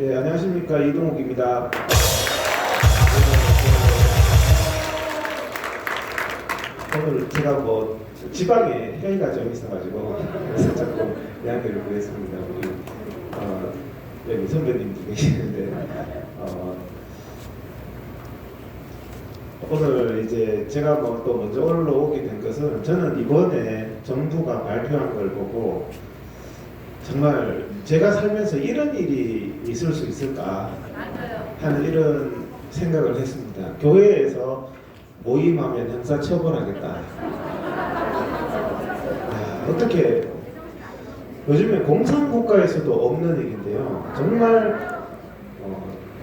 예, 안녕하십니까. 이동욱입니다. 오늘 제가 뭐 지방에 회의가 좀 있어가지고 그래서 조금 이야기를 구했습니다. 우리 여기 선배님도 계시는데 오늘 이제 제가 뭐 또 먼저 올라오게 된 것은 저는 이번에 정부가 발표한 걸 보고 정말 제가 살면서 이런 일이 있을 수 있을까 하는 이런 생각을 했습니다. 교회에서 모임하면 형사 처벌하겠다. 어떻게 요즘에 공산국가에서도 없는 일인데요. 정말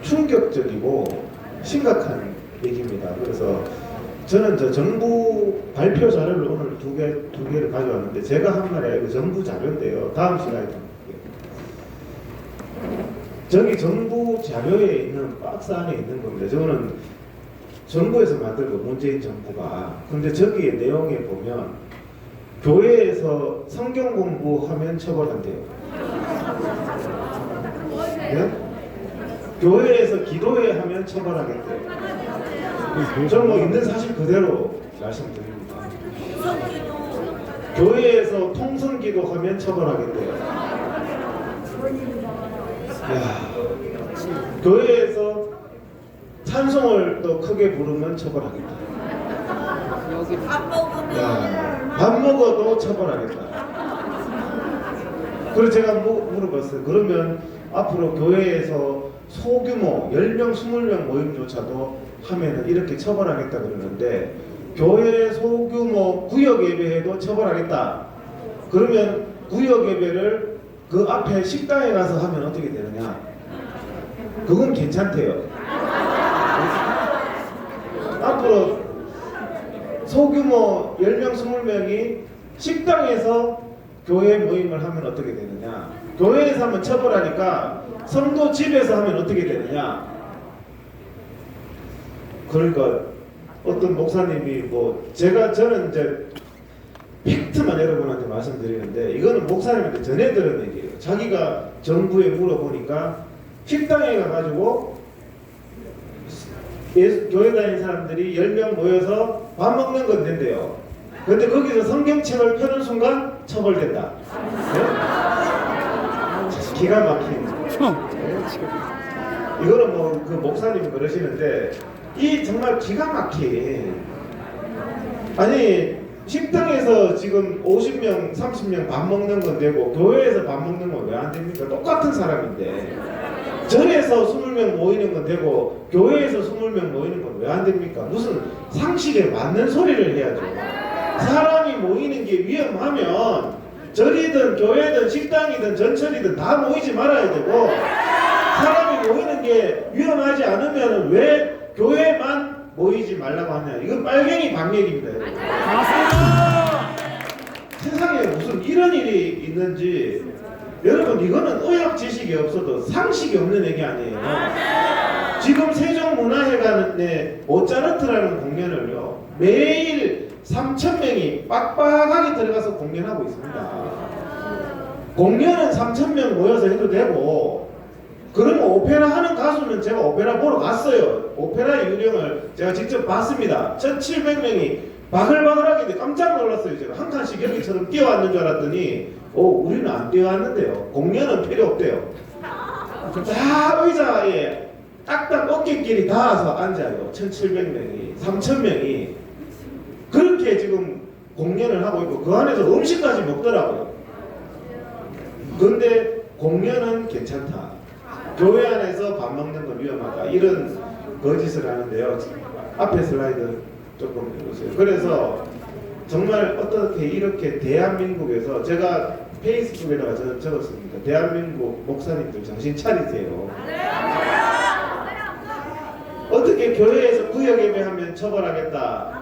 충격적이고 심각한 얘기입니다. 그래서 저는 저 정부 발표 자료를 오늘 두 개를 가져왔는데 제가 한 말에 그 정부 자료인데요. 다음 슬라이드 저기 정부 자료에 있는 박스 안에 있는 겁니다. 저거는 정부에서 만든 거 문재인 정부가. 근데 저기에 내용에 보면 교회에서 성경 공부하면 처벌한대요. 네? 교회에서 기도회 하면 처벌하겠대요. 저는 뭐 있는 사실 그대로 말씀드립니다. 교회에서 통성기도 하면 처벌하겠대요. 교회에서 찬송을 또 크게 부르면 처벌하겠다. 밥 먹어도 처벌하겠다. 그래서 제가 물어봤어요. 그러면 앞으로 교회에서 소규모 10명, 20명 모임조차도 하면은 이렇게 처벌하겠다 그러는데 교회 소규모 구역 예배해도 처벌하겠다. 그러면 구역 예배를 그 앞에 식당에 가서 하면 어떻게 되느냐? 그건 괜찮대요. 앞으로 소규모 10명, 20명이 식당에서 교회 모임을 하면 어떻게 되느냐? 교회에서 하면 처벌하니까 성도 집에서 하면 어떻게 되느냐? 그러니까 어떤 목사님이 저는 이제 팩트만 여러분한테 말씀드리는데 이거는 목사님한테 전해 들은 얘기예요. 자기가 정부에 물어보니까 식당에 가가지고 교회 다니는 사람들이 10명 모여서 밥 먹는 건 된대요. 근데 거기서 성경책을 펴는 순간 처벌된다. 네? 기가 막힌. 이거는 뭐 그 목사님이 그러시는데 이 정말 기가 막힌. 아니 식당에서 지금 50명, 30명 밥 먹는 건 되고 교회에서 밥 먹는 건 왜 안 됩니까? 똑같은 사람인데 절에서 20명 모이는 건 되고 교회에서 20명 모이는 건 왜 안 됩니까? 무슨 상식에 맞는 소리를 해야죠. 사람이 모이는 게 위험하면 절이든 교회든 식당이든 전철이든 다 모이지 말아야 되고 사람이 모이는 게 위험하지 않으면 왜 교회만 모이지 말라고 하냐. 이건 빨갱이 방역입니다. 세상에 무슨 이런 일이 있는지 여러분 이거는 의학 지식이 없어도 상식이 없는 얘기 아니에요. 지금 세종문화회관에 모차르트라는 공연을요 매일 3,000명이 빡빡하게 들어가서 공연하고 있습니다. 공연은 3,000명 모여서 해도 되고 그러면 오페라 하는 가수는 제가 오페라 보러 갔어요. 오페라 유령을 제가 직접 봤습니다. 1,700명이 바글바글하게 깜짝 놀랐어요. 제가 한 칸씩 여기처럼 뛰어왔는 줄 알았더니 우리는 안 뛰어왔는데요. 공연은 필요 없대요. 다 의자에 딱딱 어깨끼리 닿아서 앉아요. 1,700명이 3,000명이 그렇게 지금 공연을 하고 있고 그 안에서 음식까지 먹더라고요. 근데 공연은 괜찮다. 교회 안에서 밥 먹는 건 위험하다. 이런 거짓을 하는데요. 앞에 슬라이드 조금 해보세요. 그래서 정말 어떻게 이렇게 대한민국에서 제가 페이스북에다가 적었습니다. 대한민국 목사님들 정신 차리세요. 어떻게 교회에서 구역 예배하면 처벌하겠다.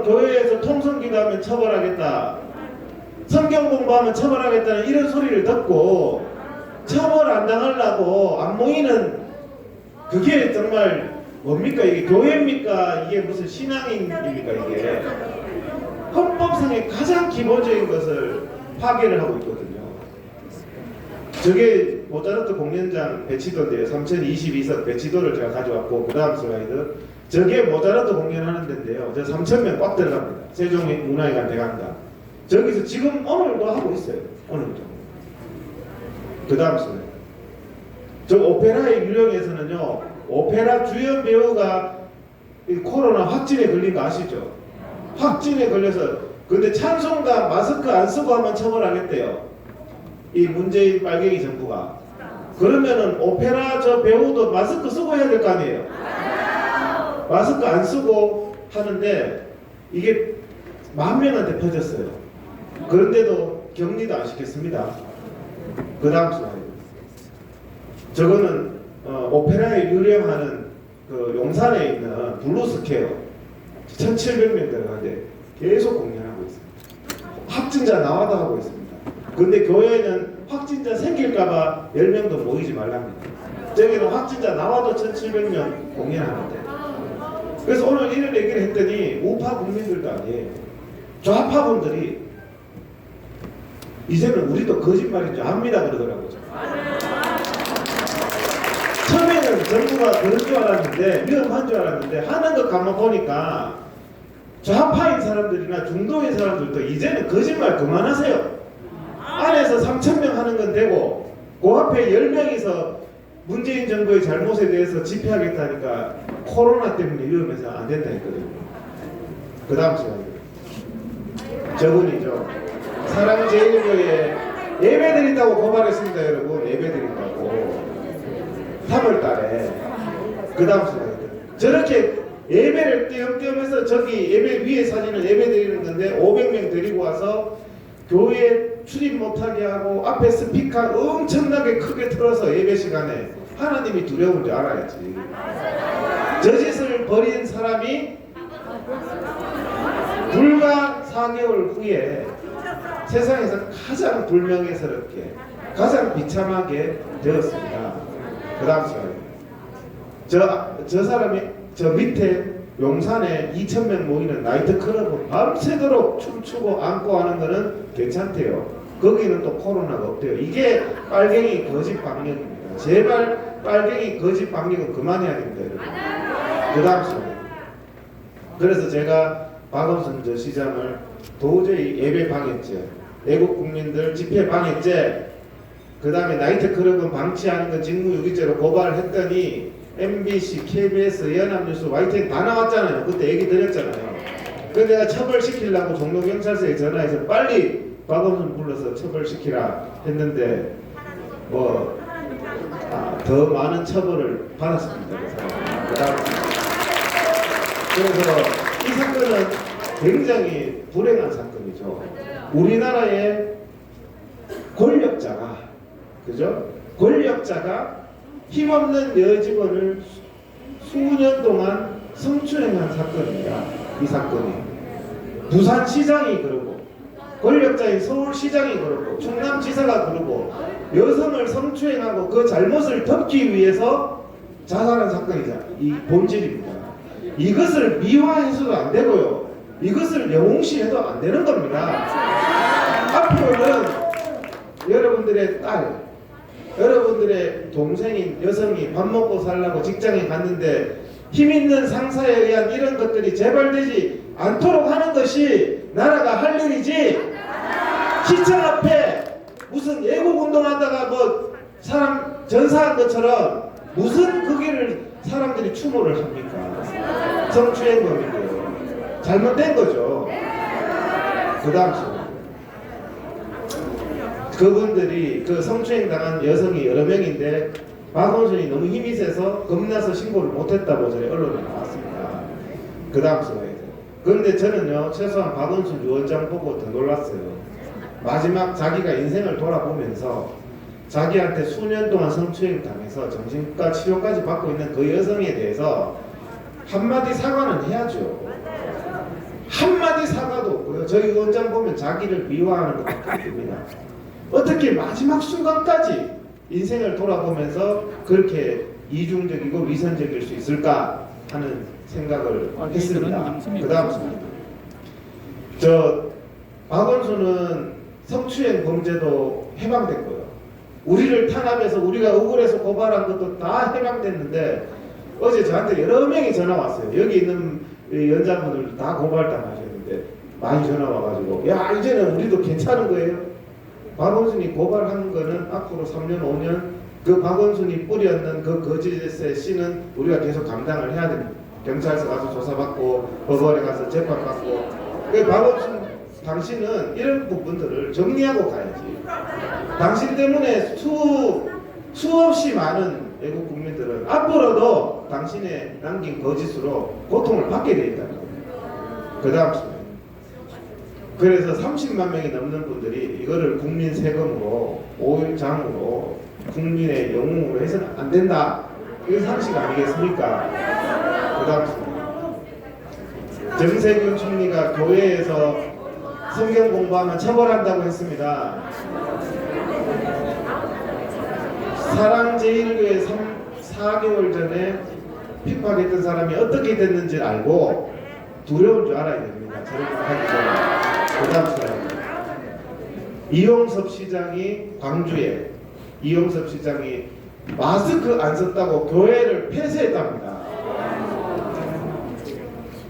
교회에서 통성기도하면 처벌하겠다. 성경 공부하면 처벌하겠다는 이런 소리를 듣고 처벌 안 당하려고 안 모이는 그게 정말 뭡니까? 이게 교회입니까? 이게 무슨 신앙입니까? 이게 헌법상의 가장 기본적인 것을 파괴를 하고 있거든요. 저게 모차르트 공연장 배치도인데요. 3022석 배치도를 제가 가져왔고, 그 다음 슬라이드. 저게 모차르트 공연하는 데인데요. 저 3,000명 꽉 들어갑니다. 세종문화회관 대강당. 저기서 지금 오늘도 하고 있어요. 오늘도. 그 다음 슬라이드. 저 오페라의 유령에서는요, 오페라 주연 배우가 이 코로나 확진에 걸린 거 아시죠? 확진에 걸려서, 근데 찬송가 마스크 안 쓰고 하면 처벌하겠대요. 이 문재인 빨갱이 정부가. 그러면은 오페라 저 배우도 마스크 쓰고 해야 될 거 아니에요? 마스크 안 쓰고 하는데 이게 10,000명한테 퍼졌어요. 그런데도 격리도 안 시켰습니다. 그 다음 슬라이드. 저거는 오페라에 유령하는 그 용산에 있는 블루스퀘어 1,700명 들어가는데 계속 공연하고 있습니다. 확진자 나와도 하고 있습니다. 근데 교회는 확진자 생길까봐 10명도 모이지 말랍니다. 저기는 확진자 나와도 1,700명 공연하는데. 그래서 오늘 이런 얘기를 했더니 우파 국민들도 아니에요. 좌파분들이 이제는 우리도 거짓말인 줄 압니다 그러더라고요. 처음에는 정부가 그런 줄 알았는데, 위험한 줄 알았는데 하는 것 가만 보니까 좌파인 사람들이나 중도인 사람들도 이제는 거짓말 그만하세요. 안에서 3,000명 하는 건 되고 그 앞에 10명이서 문재인 정부의 잘못에 대해서 집회하겠다니까 코로나 때문에 위험해서 안 된다 했거든요. 그 다음 시간에 저분이죠. 사랑제일교회 예배 드린다고 고발했습니다. 여러분, 예배 드린다고 3월달에. 그 다음 시간에 저렇게 예배를 띄엄띄엄해서 저기 예배 위에 사진은 예배 드리는 건데 500명 데리고 와서 교회 출입 못하게 하고 앞에 스피커 엄청나게 크게 틀어서 예배 시간에 하나님이 두려운 줄 알아야지. 저 짓을 벌인 사람이 불과 4개월 후에 세상에서 가장 불명예스럽게 가장 비참하게 되었습니다. 그 다음 슬라이드. 저 사람이 저 밑에 용산에 2,000명 모이는 나이트클럽은 밤새도록 춤추고 안고 하는 거는 괜찮대요. 거기는 또 코로나가 없대요. 이게 빨갱이 거짓 방역입니다. 제발 빨갱이 거짓 방역은 그만해야 됩니다. 여러분. 그 다음 슬라이드. 그래서 제가 박원순 저 시장을 도저히 예배 방해죄, 애국 국민들 집회 방해죄, 그 다음에 나이트클럽은 방치하는 건 직무유기죄로 고발을 했더니 MBC, KBS, 연합뉴스, YTN 다 나왔잖아요. 그때 얘기 드렸잖아요. 그래서 내가 처벌시키려고 종로경찰서에 전화해서 빨리 박원순 불러서 처벌시키라 했는데 더 많은 처벌을 받았습니다. 그래서 이 사건은 굉장히 불행한 사건이죠. 우리나라의 권력자가, 그죠? 권력자가 힘없는 여직원을 수년 동안 성추행한 사건입니다. 이 사건이. 부산시장이 그러고, 권력자인 서울시장이 그러고, 충남지사가 그러고, 여성을 성추행하고 그 잘못을 덮기 위해서 자살한 사건이잖아요. 이 본질입니다. 이것을 미화해서도 안 되고요. 이것을 영웅시해도 안 되는 겁니다. 앞으로는 여러분들의 딸, 여러분들의 동생인 여성이 밥 먹고 살라고 직장에 갔는데 힘있는 상사에 의한 이런 것들이 재발되지 않도록 하는 것이 나라가 할 일이지, 시청 앞에 무슨 애국운동하다가 뭐 사람 전사한 것처럼 무슨 거기를 사람들이 추모를 합니까? 성추행범인데요. 잘못된 거죠. 그 다음 시간. 그분들이 그 성추행 당한 여성이 여러 명인데 박원순이 너무 힘이 세서 겁나서 신고를 못했다고 저희 언론에 나왔습니다. 그 다음 슬라이드. 그런데 저는요, 최소한 박원순 유원장 보고 더 놀랐어요. 마지막 자기가 인생을 돌아보면서 자기한테 수년 동안 성추행 당해서 정신과 치료까지 받고 있는 그 여성에 대해서 한마디 사과는 해야죠. 한마디 사과도 없고요. 저희 원장 보면 자기를 미화하는 것밖에 됩니다. 어떻게 마지막 순간까지 인생을 돌아보면서 그렇게 이중적이고 위선적일 수 있을까 하는 생각을 했습니다. 그 다음 저 박원순은 성추행 범죄도 해방됐고요. 우리를 탄압해서 우리가 억울해서 고발한 것도 다 해방됐는데 어제 저한테 여러 명이 전화 왔어요. 여기 있는 연자분들 다 고발당하셨는데 많이 전화 와가지고 야 이제는 우리도 괜찮은 거예요. 박원순이 고발한 거는 앞으로 3년 5년 그 박원순이 뿌렸는 그 거짓의 씨는 우리가 계속 감당을 해야 됩니다. 경찰서 가서 조사받고 법원에 가서 재판받고 그 박원순 당신은 이런 부분들을 정리하고 가야지. 당신 때문에 수없이 많은 외국 국민들은 앞으로도 당신의 남긴 거짓으로 고통을 받게 돼 있다는 겁니다. 그 다음 순간. 그래서 30만 명이 넘는 분들이 이거를 국민 세금으로 5일장으로 국민의 영웅으로 해서는 안 된다. 이게 상식 아니겠습니까? 그 다음 순간. 정세균 총리가 교회에서 성경 공부하면 처벌한다고 했습니다. 사랑제일교회 4개월 전에 핍박했던 사람이 어떻게 됐는지 알고 두려운 줄 알아야 됩니다. 저렇게 하기 전에. 그 다음 사람. 이용섭 시장이 광주에 이용섭 시장이 마스크 안 썼다고 교회를 폐쇄했답니다.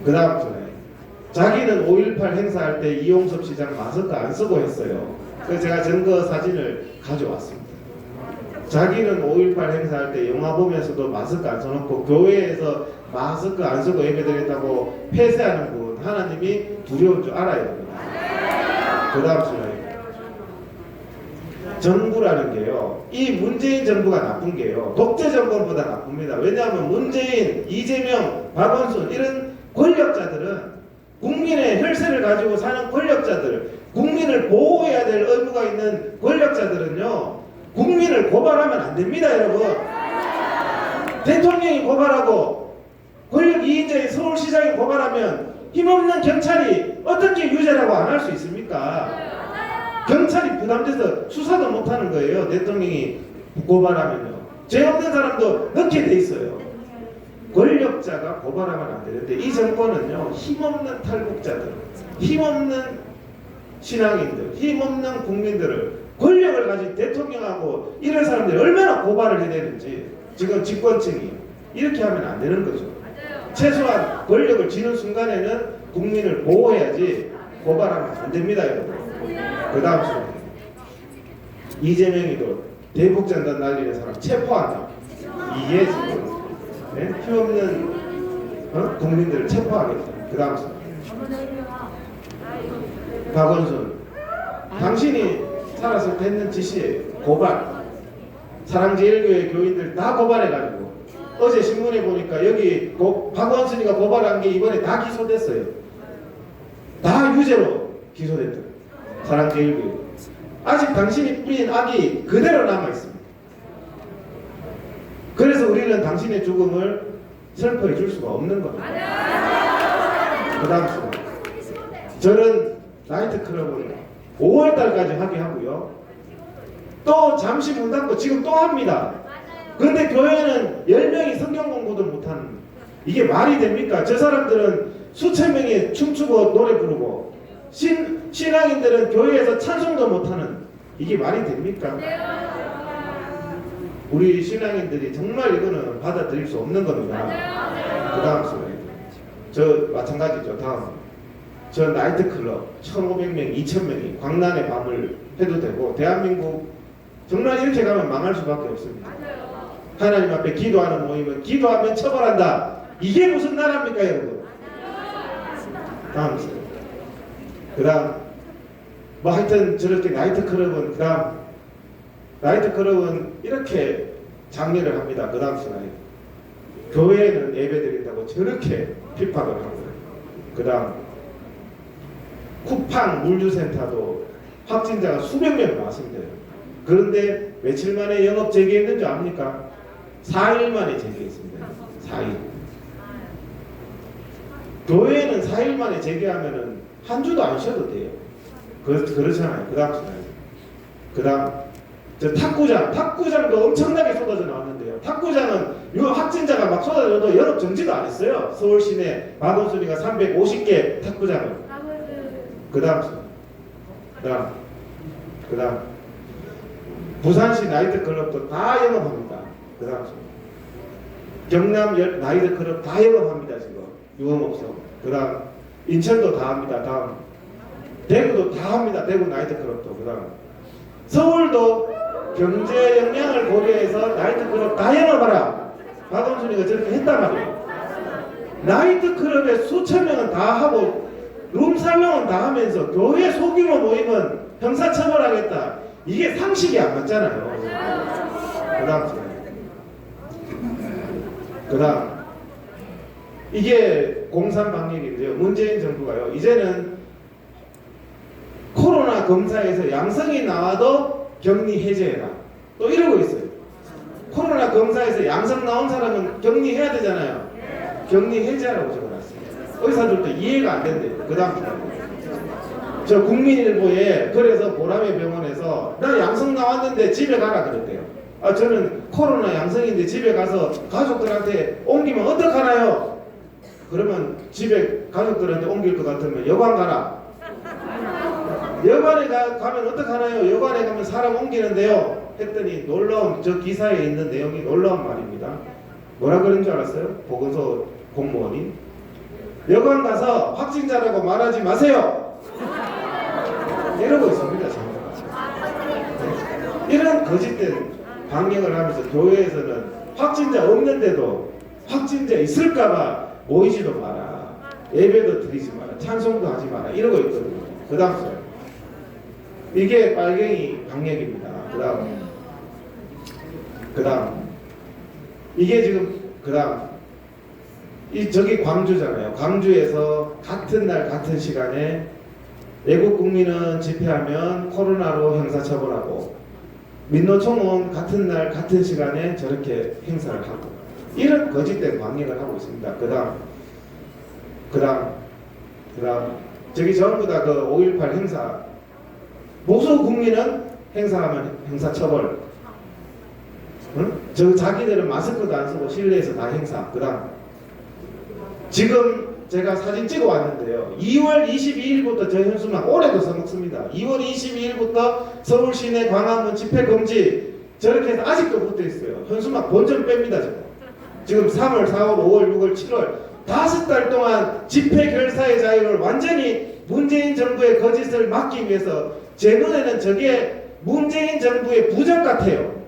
그 다음 사람. 자기는 5.18 행사할 때 이용섭 시장 마스크 안 쓰고 했어요. 그래서 제가 증거 사진을 가져왔습니다. 자기는 5.18 행사할 때 영화 보면서도 마스크 안 써놓고 교회에서 마스크 안 쓰고 예배드렸다고 폐쇄하는 분 하나님이 두려운 줄 알아야 됩니다. 그 다음 슬라이드. 정부라는 게요, 이 문재인 정부가 나쁜 게요 독재 정권보다 나쁩니다. 왜냐하면 문재인, 이재명, 박원순 이런 권력자들은 국민의 혈세를 가지고 사는 권력자들, 국민을 보호해야 될 의무가 있는 권력자들은요 국민을 고발하면 안 됩니다. 여러분, 대통령이 고발하고 권력 2인자인 서울시장이 고발하면 힘없는 경찰이 어떻게 유죄라고 안 할 수 있습니까? 경찰이 부담돼서 수사도 못하는 거예요. 대통령이 고발하면요 죄 없는 사람도 넣게 돼 있어요. 권력자가 고발하면 안 되는데 이 정권은요 힘없는 탈북자들, 힘없는 신앙인들, 힘없는 국민들을 권력을 가진 대통령하고 이런 사람들이 얼마나 고발을 해야 되는지 지금 집권층이 이렇게 하면 안 되는 거죠. 최소한 권력을 쥐는 순간에는 국민을 보호해야지 고발하면 안 됩니다. 여러분. 그 다음 순간 이재명이도 대북전단 날리는 사람 체포한다. 이게 지금 네? 힘없는 국민들을 체포하겠다. 그 다음 순간 박원순 당신이 살았을 때 했는 짓이에요. 고발. 사랑제일교회 교인들 다 고발해가지고 어제 신문에 보니까 여기 박원순이가 고발한 게 이번에 다 기소됐어요. 다 유죄로 기소됐더라고요. 사랑제일교회. 아직 당신이 뿌린 악이 그대로 남아있습니다. 그래서 우리는 당신의 죽음을 슬퍼해 줄 수가 없는 겁니다. 그 다음 순간 저는 나이트클럽을 5월달까지 하게 하고요 또 잠시 문 닫고 지금 또 합니다. 그런데 교회는 10명이 성경 공부도 못하는, 이게 말이 됩니까? 저 사람들은 수천 명이 춤추고 노래 부르고 신앙인들은 교회에서 찬송도 못하는, 이게 말이 됩니까? 우리 신앙인들이 정말 이거는 받아들일 수 없는 겁니다. 그 다음 슬라이드. 저 마찬가지죠. 다음. 저 나이트클럽 1,500명, 2,000명이 광란의 밤을 해도 되고 대한민국 정말 이렇게 가면 망할 수밖에 없습니다. 하나님 앞에 기도하는 모임은 기도하면 처벌한다. 이게 무슨 나라입니까 여러분? 다음 슬라이드. 그 다음 뭐 하여튼 저렇게 나이트클럽은, 그 다음 나이트클럽은 이렇게 장례를 합니다. 그 다음 슬라이드. 교회에는 예배드린다고 저렇게 핍박을 하고요. 그 다음 쿠팡 물류센터도 확진자가 수백 명 나왔습니다. 그런데 며칠 만에 영업 재개했는 줄 압니까? 4일 만에 재개했습니다. 4일. 교회는 4일 만에 재개하면은 한 주도 안 쉬어도 돼요. 그렇잖아요. 그 다음 슬라이드. 그 다음 저 탁구장도 엄청나게 쏟아져 나왔는데요. 탁구장은 이 확진자가 막 쏟아져도 영업 정지도 안 했어요. 서울 시내 박원순이가 350개 탁구장을. 그 다음 부산시 나이트클럽도 다 영업합니다. 그 다음 경남 나이트클럽 다 영업합니다. 지금 유흥업소. 그 다음 인천도 다 합니다. 다음 대구도 다 합니다. 대구 나이트클럽도. 그 다음 서울도 경제 역량을 고려해서 나이트클럽 다 영업하라. 박원순이가 저렇게 했단 말이에요. 나이트클럽에 수천 명은 다 하고 룸살롱은 다 하면서 교회 소규모 모임은 형사처벌하겠다. 이게 상식이 안 맞잖아요. 그 다음 이게 공산 방역인데요. 문재인 정부가요. 이제는 코로나 검사에서 양성이 나와도 격리 해제해라. 또 이러고 있어요. 코로나 검사에서 양성 나온 사람은 격리해야 되잖아요. 격리 해제하라고 적어놨습니다. 의사들도 이해가 안 된대요. 그 다음 저 국민일보에 그래서 보람의 병원에서 나 양성 나왔는데 집에 가라 그랬대요. 아 저는 코로나 양성인데 집에 가서 가족들한테 옮기면 어떡하나요? 그러면 집에 가족들한테 옮길 것 같으면 여관 가라. 여관에 가면 어떡하나요? 여관에 가면 사람 옮기는데요. 했더니 놀라운 저 기사에 있는 내용이 놀라운 말입니다. 뭐라 그런 줄 알았어요? 보건소 공무원이 여관 가서 확진자라고 말하지 마세요. 이러고 있습니다. 이런 거짓된 방역을 하면서 교회에서는 확진자 없는데도 확진자 있을까봐 모이지도 마라. 예배도 드리지 마라. 찬송도 하지 마라. 이러고 있거든요. 그 다음 이게 빨갱이 방역입니다. 그 다음 이게 지금 그 다음 저기 광주잖아요. 광주에서 같은 날 같은 시간에 외국 국민은 집회하면 코로나로 형사처벌하고 민노총은 같은 날 같은 시간에 저렇게 행사를 하고 이런 거짓된 방역을 하고 있습니다. 그 다음 저기 전부 다 그 5.18 행사 보수 국민은 행사하면 형사처벌. 응? 저 자기들은 마스크도 안 쓰고 실내에서 다 행사. 그 다음 지금 제가 사진 찍어 왔는데요. 2월 22일부터 저 현수막 올해도 써먹습니다. 2월 22일부터 서울시내 광화문 집회 금지 저렇게 해서 아직도 붙어 있어요. 현수막 본전 뺍니다. 지금 3월, 4월, 5월, 6월, 7월 5달 동안 집회 결사의 자유를 완전히 문재인 정부의 거짓을 막기 위해서 제 눈에는 저게 문재인 정부의 부적 같아요.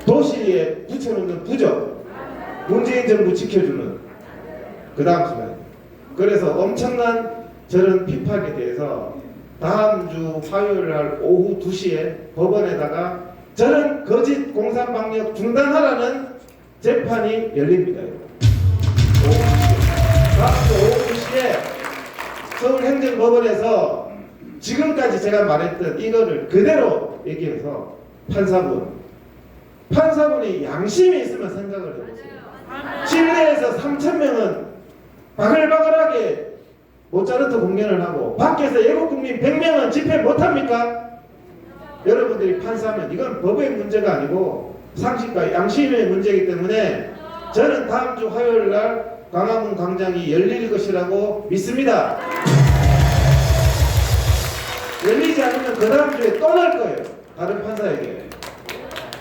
도시에 붙여놓는 부적. 문재인 정부 지켜주는. 그 다음 순간. 그래서 엄청난 저런 핍박에 대해서 다음 주 화요일 날 오후 2시에 법원에다가 저런 거짓 공산방역 중단하라는 재판이 열립니다. 다음 주 오후 2시에 서울행정법원에서 지금까지 제가 말했던 이거를 그대로 얘기해서 판사분이 양심이 있으면 생각을 해보세요. 실내에서 3,000명은 바글바글하게 모차르트 공연을 하고 밖에서 애국국민 100명은 집회 못합니까? 여러분들이 판사면 이건 법의 문제가 아니고 상식과 양심의 문제이기 때문에 저는 다음 주 화요일 날 광화문 광장이 열릴 것이라고 믿습니다. 열리지 않으면 그 다음 주에 또 날 거예요. 다른 판사에게.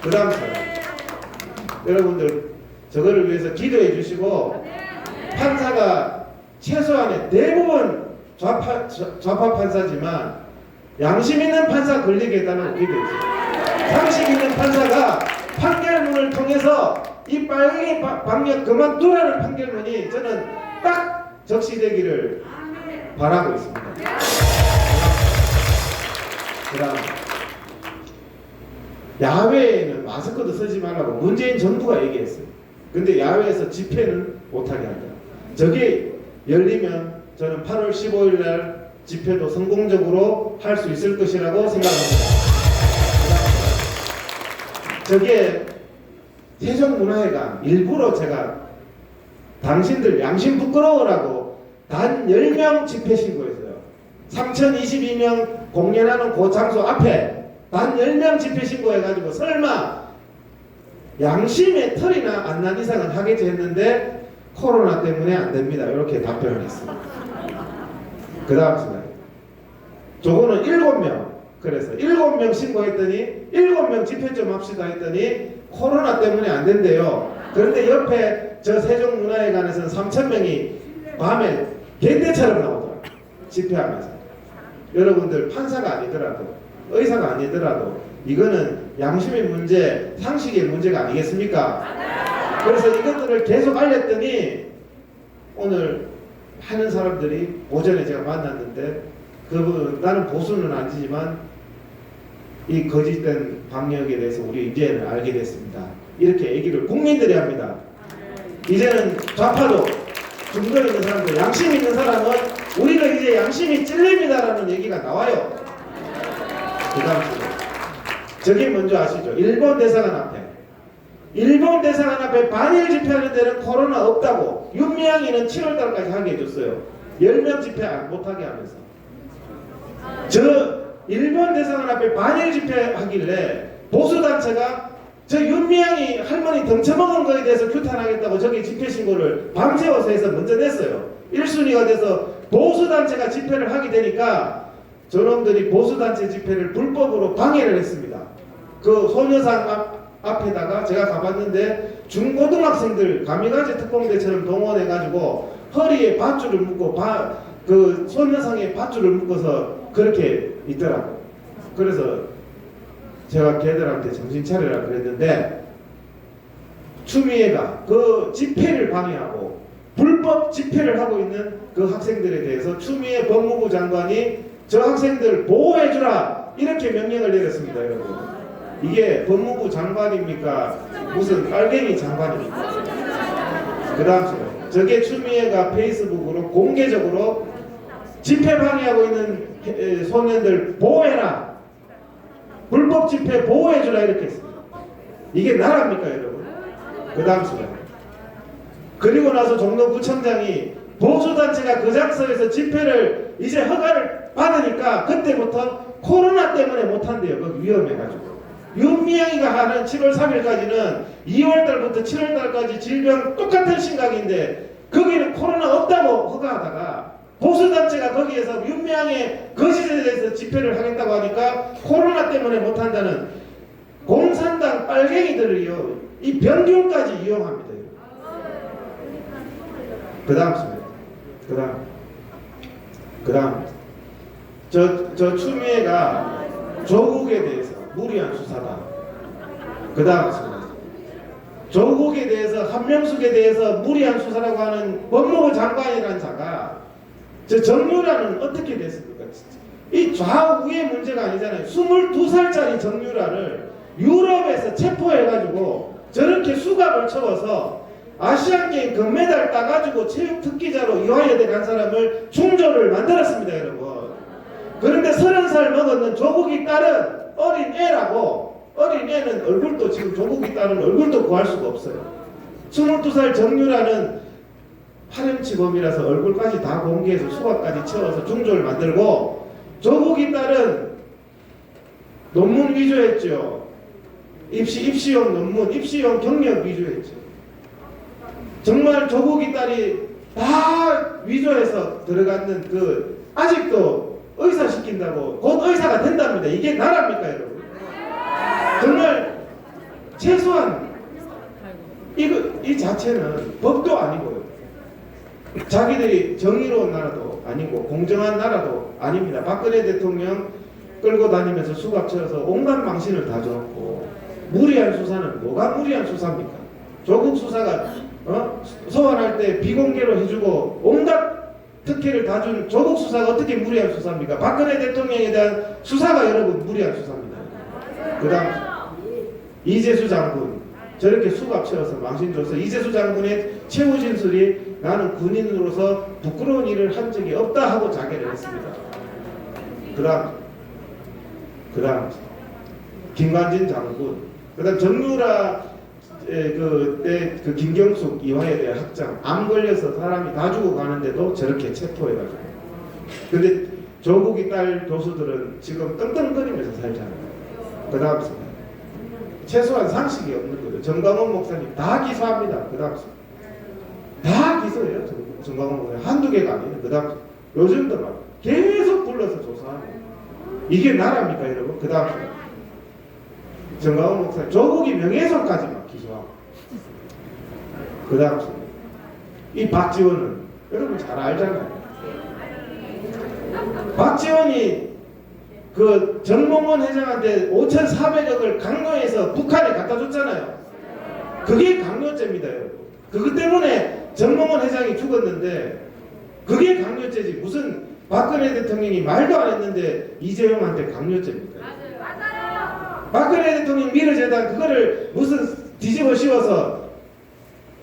그 다음 주 여러분들 저거를 위해서 기도해 주시고 판사가 최소한의 대부분 좌파 판사지만 양심 있는 판사 걸리게 해달라고 기도해 주세요. 상식 있는 판사가 판결문을 통해서 이 빨갱이 방역 그만두라는 판결문이 저는 딱 적시되기를 바라고 있습니다. 그 다음 야외에는 마스크도 쓰지 말라고 문재인 정부가 얘기했어요. 근데 야외에서 집회는 못하게 한다. 저게 열리면 저는 8월 15일 날 집회도 성공적으로 할 수 있을 것이라고 생각합니다. 저게 세종문화회관 일부러 제가 당신들 양심 부끄러워라고 단 10명 집회 신고했어요. 3022명 공연하는 그 장소 앞에 단 10명 집회 신고해가지고 설마 양심의 털이나 안 난 이상은 하겠지 했는데 코로나 때문에 안 됩니다. 이렇게 답변을 했습니다. 그 다음 슬라이드. 저거는 7명 그래서 7명 신고했더니 7명 집회 좀 합시다 했더니 코로나 때문에 안 된대요. 그런데 옆에 저 세종문화회관에서는 3,000명이 밤에 갯대처럼 나오더라고요. 집회하면서. 여러분들 판사가 아니더라도 의사가 아니더라도 이거는 양심의 문제, 상식의 문제가 아니겠습니까? 그래서 이것들을 계속 알렸더니 오늘 하는 사람들이 오전에 제가 만났는데 그분 나는 보수는 아니지만 이 거짓된 방역에 대해서 우리 이제는 알게 됐습니다. 이렇게 얘기를 국민들이 합니다. 이제는 좌파도 중도에 있는 사람들, 양심 있는 사람은 우리는 이제 양심이 찔립니다라는 얘기가 나와요. 그 다음 저게 뭔지 아시죠? 일본 대사관 앞에 반일 집회하는 데는 코로나 없다고 윤미향이는 7월달까지 하게 해줬어요. 10명 집회 못하게 하면서. 저 일본 대사관 앞에 반일 집회하길래 보수단체가 저 윤미향이 할머니 덩쳐먹은 거에 대해서 규탄하겠다고 저기 집회 신고를 밤새워서 해서 먼저 냈어요. 1순위가 돼서 보수단체가 집회를 하게 되니까 저놈들이 보수단체 집회를 불법으로 방해를 했습니다. 그 소녀상 앞에다가 제가 가봤는데 중고등학생들 가미가제 특공대처럼 동원해가지고 허리에 밧줄을 묶고 그 소녀상에 밧줄을 묶어서 그렇게 있더라고. 그래서 제가 걔들한테 정신 차리라 그랬는데 추미애가 그 집회를 방해하고 불법 집회를 하고 있는 그 학생들에 대해서 추미애 법무부 장관이 저 학생들 보호해주라 이렇게 명령을 내렸습니다. 여러분 이게 법무부 장관입니까? 무슨 빨갱이 장관입니까? 그 다음 저게 추미애가 페이스북으로 공개적으로 집회 방해하고 있는 소년들 보호해라, 불법 집회 보호해주라 이렇게 했습니다. 이게 나라입니까 여러분? 그 다음 수가 그리고 나서 종로구청장이 보수단체가 그 장소에서 집회를 이제 허가를 받으니까 그때부터 코로나 때문에 못한대요. 거기 위험해가지고. 윤미향이가 하는 7월 3일까지는 2월달부터 7월달까지 질병 똑같은 심각인데 거기는 코로나 없다고 허가하다가 보수단체가 거기에서 윤미향의 거짓에 대해서 집회를 하겠다고 하니까 코로나 때문에 못한다는 공산당 빨갱이들이요 이 변경까지 이용합니다. 그 다음 저 추미애가 조국에 대해서 무리한 수사다. 그 다음 조국에 대해서 한명숙에 대해서 무리한 수사라고 하는 법무부 장관이라는 자가 저 정유라는 어떻게 됐습니까? 이 좌우의 문제가 아니잖아요. 22살짜리 정유라를 유럽에서 체포해가지고 저렇게 수갑을 쳐서 아시안게임 금메달 따가지고 체육 특기자로 이화여대 간 사람을 중조를 만들었습니다. 여러분. 그런데 30살 먹었는 조국이 딸은 어린 애라고 어린 애는 얼굴도 지금 조국이 딸은 얼굴도 구할 수가 없어요. 22살 정유라는 파렴치범이라서 얼굴까지 다 공개해서 수갑까지 채워서 중조를 만들고 조국이 딸은 논문 위조했죠. 입시용 논문, 입시용 경력 위조했죠. 정말 조국이 딸이 다 위조해서 들어갔는 그 아직도 의사 시킨다고 곧 의사가 된답니다. 이게 나라입니까 여러분? 정말 최소한 이 자체는 법도 아니고요. 자기들이 정의로운 나라도 아니고 공정한 나라도 아닙니다. 박근혜 대통령 끌고 다니면서 수갑 채워서 온갖 망신을 다 줘놓고 무리한 수사는 뭐가 무리한 수사입니까? 조국 수사가 소환할 때 비공개로 해주고 온갖 특혜를 다 준 조국 수사가 어떻게 무리한 수사입니까? 박근혜 대통령에 대한 수사가 여러분 무리한 수사입니다. 그 다음 이재수 장군 저렇게 수갑 채워서 망신 줘서 이재수 장군의 최후 진술이 나는 군인으로서 부끄러운 일을 한 적이 없다 하고 자결을 했습니다. 그 다음 김관진 장군 그 다음 정유라 그때 그 김경숙 이화여대 학장 암 걸려서 사람이 다 죽어가는데도 저렇게 체포해가지고 근데 조국이 딸 교수들은 지금 떵떵거리면서 살잖아요. 그 다음 최소한 상식이 없는 거죠. 정광훈 목사님 다 기소합니다. 그 다음 다 기소해요. 정광훈 목사님 한두 개가 아니에요. 그 다음 요즘도 막 계속 불러서 조사하고 이게 나라입니까 여러분? 그 다음 정가원 목사님 조국이 명예훼손까지 막 기소하고 그 다음 이 박지원은 여러분 잘 알잖아요. 박지원이 그 정몽원 회장한테 5,400억을 강요해서 북한에 갖다 줬잖아요. 그게 강요죄입니다 여러분. 그것 때문에 정몽원 회장이 죽었는데 그게 강요죄지. 무슨 박근혜 대통령이 말도 안 했는데 이재용한테 강요죄입니까? 맞아요. 박근혜 대통령 미르재단 그거를 무슨 뒤집어 씌워서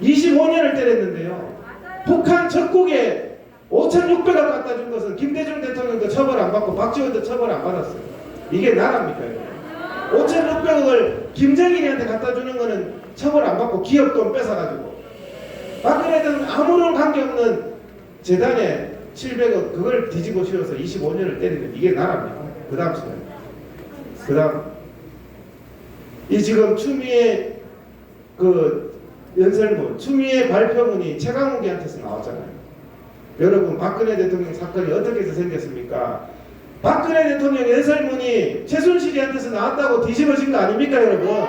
25년을 때렸는데요. 맞아요. 북한 적국에 5,600억 갖다 준 것은 김대중 대통령도 처벌 안 받고 박지원도 처벌 안 받았어요. 이게 나라입니까? 5,600억을 김정일이한테 갖다 주는 거는 처벌 안 받고 기업 돈 뺏어가지고 박근혜 대통령 아무런 관계없는 재단에 700억 그걸 뒤집어 씌워서 25년을 때리는 이게 나라입니까? 그 다음 시간. 그 다음 이 지금 추미애 그 연설문 추미애 발표문이 최강욱이한테서 나왔잖아요. 여러분 박근혜 대통령 사건이 어떻게 해서 생겼습니까? 박근혜 대통령 연설문이 최순실이한테서 나왔다고 뒤집어진 거 아닙니까 여러분?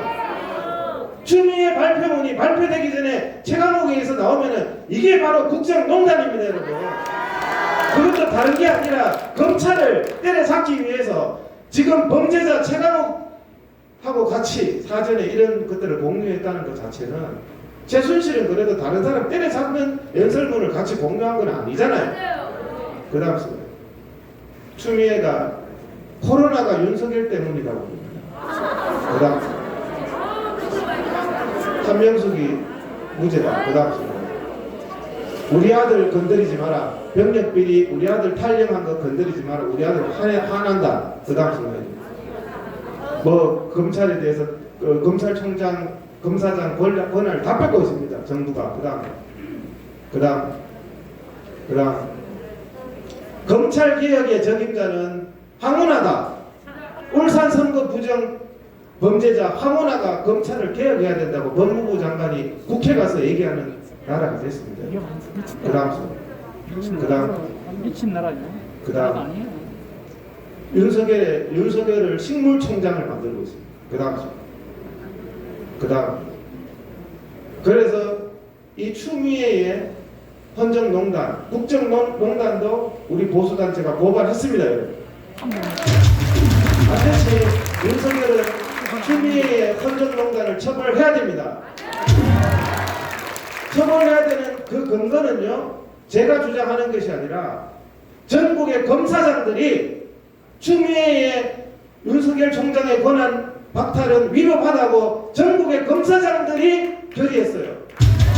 추미애 발표문이 발표되기 전에 최강욱에서 나오면은 이게 바로 국정농단입니다 여러분. 그것도 다른 게 아니라 검찰을 때려잡기 위해서 지금 범죄자 최강욱하고 같이 사전에 이런 것들을 공유했다는 것 자체는 최순실은 그래도 다른 사람 때려잡는 연설문을 같이 공유한 건 아니잖아요. 그 다음 추미애가 코로나가 윤석열 때문이라고 합니다. 그 다음 한명숙이 무죄다. 그 다음 우리 아들 건드리지 마라. 병력비리 우리 아들 탈영한 거 건드리지 마라. 우리 아들 화난다. 그 다음 뭐 검찰에 대해서 그 검찰총장 검사장 권한을 다 뺏고 있습니다. 정부가. 그 다음 검찰개혁의 적임자는 황운하다. 울산 선거 부정 범죄자 황운하가 검찰을 개혁해야 된다고 법무부 장관이 국회 가서 얘기하는 나라가 됐습니다. 그 다음 미친 나라죠. 그 다음 윤석열을 식물총장을 만들고 있습니다. 그 다음 그래서 이 추미애의 헌정농단, 국정농단도 우리 보수단체가 고발했습니다. 여러분. 반드시 윤석열은 추미애의 헌정농단을 처벌해야 됩니다. 처벌해야 되는 그 근거는요, 제가 주장하는 것이 아니라 전국의 검사장들이 추미애의 윤석열 총장의 권한 박탈은 위법하다고 전국의 검사장들이 결의했어요.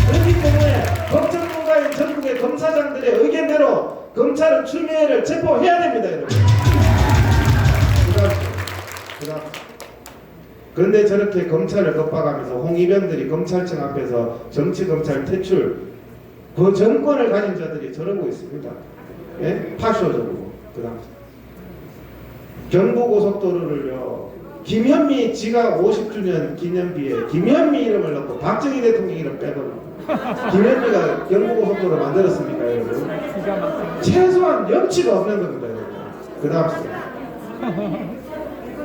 그렇기 때문에 법정노가인 전국의 검사장들의 의견대로 검찰은 추미애를 체포해야 됩니다, 여러분. 그런데 저렇게 검찰을 겁박하면서 홍위병들이 검찰청 앞에서 정치검찰 퇴출 그 정권을 가진 자들이 저러고 있습니다. 예? 파쇼적으로. 경부고속도로를요, 김현미 지가 50주년 기념비에 김현미 이름을 넣고 박정희 대통령 이름 빼버려. 김현미가 경부고속도로 만들었습니까, 여러분? 최소한 염치가 없는 겁니다, 여러분. 그 다음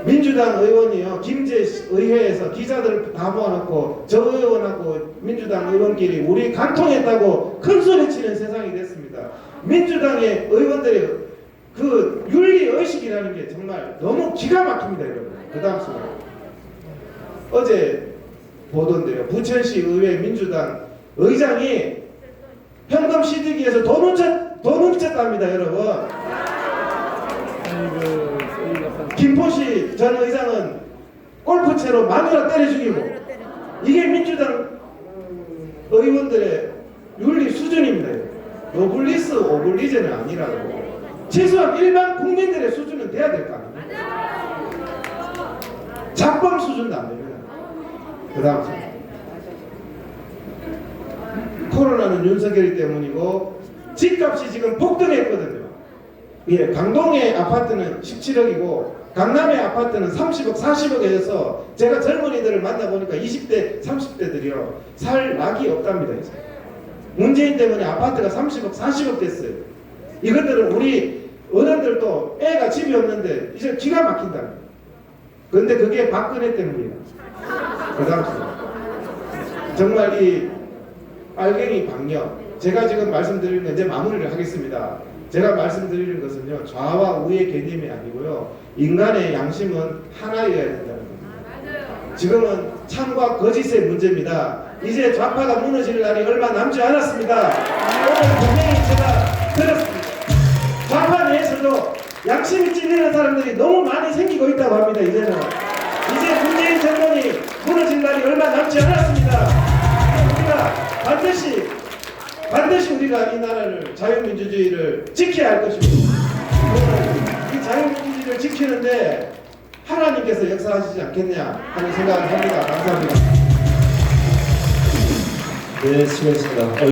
민주당 의원이요, 김제 의회에서 기자들 다 모아놓고 저 의원하고 민주당 의원끼리 우리 간통했다고 큰 소리치는 세상이 됐습니다. 민주당의 의원들의 그 윤리의식이라는 게 정말 너무 기가 막힙니다, 여러분. 그 다음 순간 어제 보던데요, 부천시 의회 민주당 의장이 현금 CD기에서 돈 훔쳤답니다, 여러분. 김포시 전 의장은 골프채로 마누라 때려 죽이고, 이게 민주당 의원들의 윤리 수준입니다. 노블리스 오블리제는 아니라고. 최소한 일반 국민들의 수준은 돼야 될 거 아닙니까? 작범 수준도 안 됩니다. 그 다음 코로나는 윤석열이 때문이고 집값이 지금 폭등했거든요. 예, 강동의 아파트는 17억이고 강남의 아파트는 30억, 40억에서 제가 젊은이들을 만나보니까 20대, 30대들이요 살 낙이 없답니다. 이제 문재인 때문에 아파트가 30억, 40억 됐어요. 이것들은 우리 어른들도 애가 집이 없는데 이제 기가 막힌다. 그런데 그게 박근혜 때문이다. 그 당시 정말 이 빨갱이 방역, 제가 지금 말씀드리는 건 이제 마무리를 하겠습니다. 제가 말씀드리는 것은요, 좌와 우의 개념이 아니고요, 인간의 양심은 하나여야 된다는 겁니다. 지금은 참과 거짓의 문제입니다. 이제 좌파가 무너질 날이 얼마 남지 않았습니다. 오늘 분명히 제가 들었습니다. 좌파 내에서도 양심이 찔리는 사람들이 너무 많이 생기고 있다고 합니다. 이제 문재인 정권이 무너질 날이 얼마 남지 않았습니다. 우리가 반드시 우리가 이 나라를, 자유민주주의를 지켜야 할 것입니다. 이 자유민주주의를 지키는데 하나님께서 역사하시지 않겠냐 하는 생각을 합니다. 감사합니다. 네, 수고했습니다.